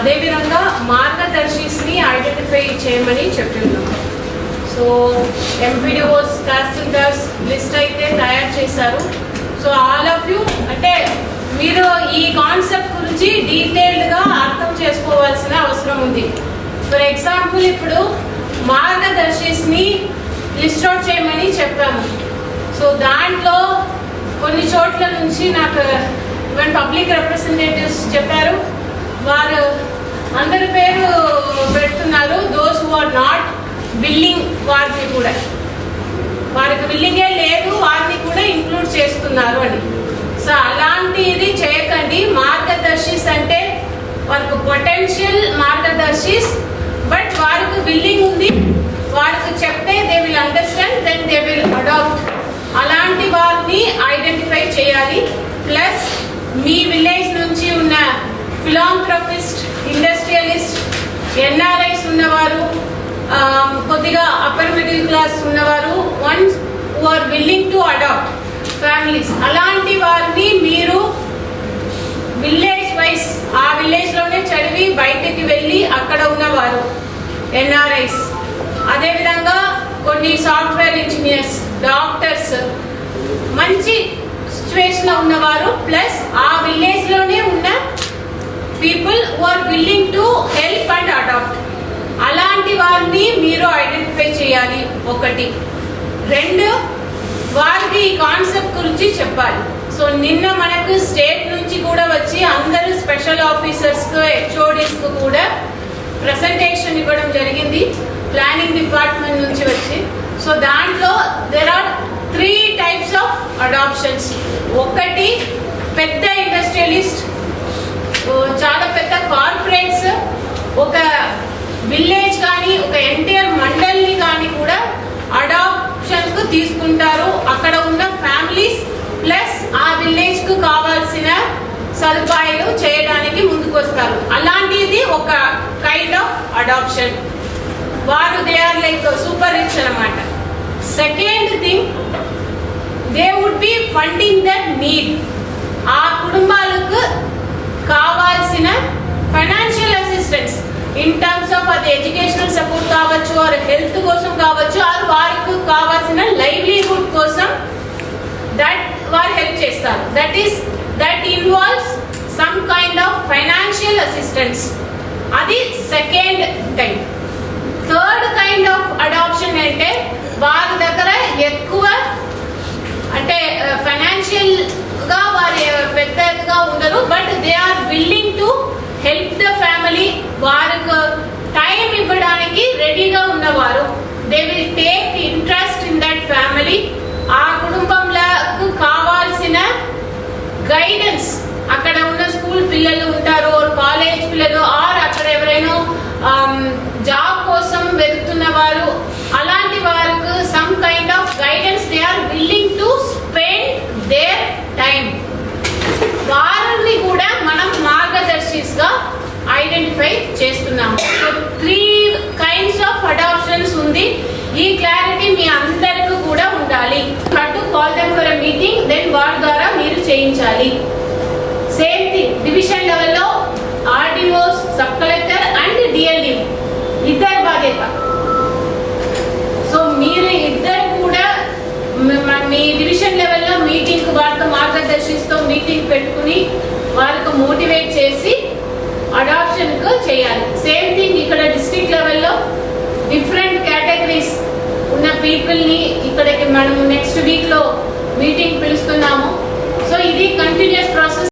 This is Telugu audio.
అదేవిధంగా మార్గదర్శిస్ని ఐడెంటిఫై చేయమని చెప్తున్నాం. సో ఎంపీడీఓస్ తహసీల్దార్స్ లిస్ట్ అయితే తయారు చేశారు. సో ఆల్ ఆఫ్ యూ అంటే మీరు ఈ కాన్సెప్ట్ గురించి డీటెయిల్డ్గా అర్థం చేసుకోవాల్సిన అవసరం ఉంది. ఫర్ ఎగ్జాంపుల్ ఇప్పుడు మార్గదర్శిస్ని లిస్ట్ అవుట్ చేయమని చెప్పాము. సో దాంట్లో కొన్ని చోట్ల నుంచి నాకు పబ్లిక్ రిప్రజెంటేటివ్స్ చెప్పారు, వారు అందరి పేరు పెడుతున్నారు. Those who are not willing వారిని కూడా, వారికి బిల్లింగే లేదు వారిని కూడా ఇంక్లూడ్ చేస్తున్నారు అని. సో అలాంటిది చేయకండి. మార్గదర్శిస్ అంటే వారికి పొటెన్షియల్ మార్గదర్శిస్, బట్ వారికి బిల్లింగ్ ఉంది, వారికి చెప్తే they will understand, then they will adapt. అలాంటి వారిని ఐడెంటిఫై చేయాలి. ప్లస్ మీ విలేజ్ నుంచి ఉన్న ఫిలాంథ్రపిస్ట్, ఇండస్ట్రియలిస్ట్, ఎన్ఆర్ఐస్ ఉన్నవారు, కొద్దిగా అప్పర్ మిడిల్ క్లాస్ ఉన్నవారు, ones who are willing to adapt families, అలాంటి వారిని మీరు విలేజ్ వైజ్ ఆ విలేజ్లోనే చదివి బయటికి వెళ్ళి అక్కడ ఉన్నవారు ఎన్ఆర్ఐస్, అదేవిధంగా కొన్ని సాఫ్ట్వేర్ ఇంజనీర్స్, డాక్టర్స్, మంచి సిచ్యువేషన్లో ఉన్నవారు, ప్లస్ ఆ విలేజ్లోనే ఉన్న people who are willing to help and adapt, అలాంటి వారిని మీరు ఐడెంటిఫై చేయాలి. ఒకటి. రెండు, వారికి ఈ కాన్సెప్ట్ గురించి చెప్పాలి. సో నిన్న మనకు స్టేట్ నుంచి కూడా వచ్చి అందరూ స్పెషల్ ఆఫీసర్స్కు, హెచ్ఓడీస్కు కూడా ప్రెజెంటేషన్ ఇవ్వడం జరిగింది, ప్లానింగ్ డిపార్ట్మెంట్ నుంచి వచ్చి. సో దాంట్లో there are 3 types of adoptions. ఒకటి, పెద్ద ఇండస్ట్రియలిస్ట్, చాలా పెద్ద కార్పొరేట్స్ ఒక విలేజ్ కానీ ఒక ఎంటైర్ మండల్ని కానీ కూడా అడాప్షన్కు తీసుకుంటారు. అక్కడ ఉన్న ఫ్యామిలీస్ ప్లస్ ఆ విలేజ్కు కావాల్సిన సదుపాయాలు చేయడానికి ముందుకు వస్తారు. అలాంటిది ఒక కైండ్ ఆఫ్ అడాప్షన్. వారు they are like super rich అన్నమాట. Second thing, they would be funding that need. ఆ కుటుంబాలకు కావాల్సిన financial assistance in terms of అది ఎడ్యుకేషనల్ సపోర్ట్ కావచ్చు, ఆర్ హెల్త్ కోసం కావచ్చు, ఆర్ వారికి కావాల్సిన లైవ్లీహుడ్ కోసం దట్ వారు హెల్ప్ చేస్తారు. That involves some kind of financial assistance. అది second type. Third kind of adoption అంటే వారి దగ్గర ఎక్కువ అంటే ఫైనాన్షియల్ గా వారి పెద్దగా ఉండరు, but they are willing to help the family. వారికి టైం ఇవ్వడానికి రెడీగా ఉన్నవారు. They will take interest in that family. ఆ కుటుంబంలో కావాల్సిన గైడెన్స్, అక్కడ ఉన్న స్కూల్ పిల్లలు ఉంటారు, కాలేజ్ పిల్లలు, ఆర్ అక్కడ ఎవరైనా జాబ్ కోసం వెతుకుతున్న వారు, అలాంటి వారికి some kind of guidance they are willing to spend their time. వారిని కూడా మనం మార్గదర్శిస్ గా ఐడెంటిఫై చేస్తున్నాము. సో 3 kinds ఆఫ్ అడాప్షన్స్ ఉంది. ఈ క్లారిటీ మీ అందరికీ కూడా ఉండాలి. To call them for a meeting, then వారి ద్వారా మీరు చేయించాలి. సేమ్ థింగ్ డివిజన్ లెవెల్లో RDOs, sub collector and DLE ఇద్దరు బాధ్యత. సో మీరు ఇద్దరు కూడా మీ డివిజన్ లెవెల్లో మీటింగ్, వారితో మార్గదర్శిస్తూ మీటింగ్ పెట్టుకుని వారికి మోటివేట్ చేసి అడాప్షన్కు చేయాలి. సేమ్ థింగ్ ఇక్కడ డిస్ట్రిక్ట్ లెవెల్లో డిఫరెంట్ కేటగిరీస్ ఉన్న పీపుల్ని ఇక్కడికి మనం నెక్స్ట్ వీక్లో మీటింగ్ పిలుస్తున్నాము. సో ఇది కంటిన్యూస్ ప్రాసెస్.